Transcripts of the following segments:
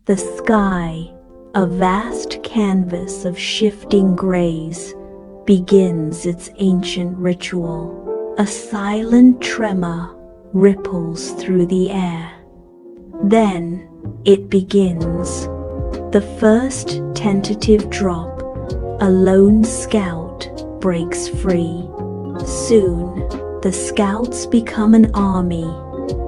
The sky, a vast canvas of shifting grays, begins its ancient ritual. A silent tremor ripples through the air. Then it begins. The first tentative drop, a lone scout breaks free. Soon, the scouts become an army,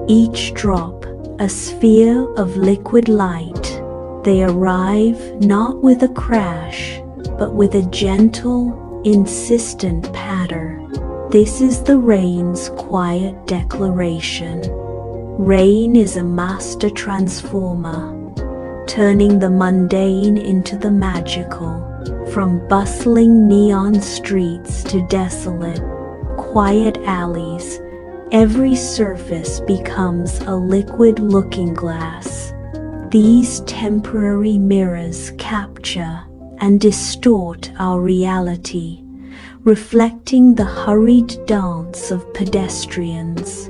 each drop a sphere of liquid light. They arrive not with a crash, but with a gentle, insistent patter. This is the rain's quiet declaration. Rain is a master transformer, turning the mundane into the magical. From bustling neon streets to desolate, quiet alleys, every surface becomes a liquid looking glass. These temporary mirrors capture and distort our reality, reflecting the hurried dance of pedestrians.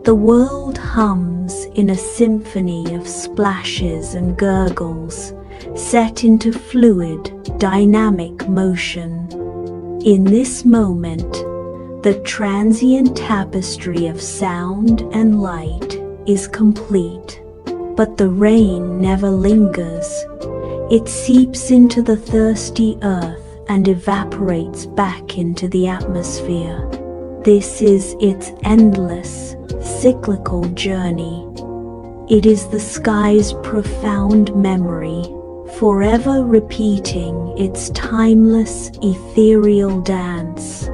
The world hums in a symphony of splashes and gurgles, set into fluid, dynamic motion. In this moment, the transient tapestry of sound and light is complete. But the rain never lingers. It seeps into the thirsty earth and evaporates back into the atmosphere. This is its endless, cyclical journey. It is the sky's profound memory, forever repeating its timeless, ethereal dance.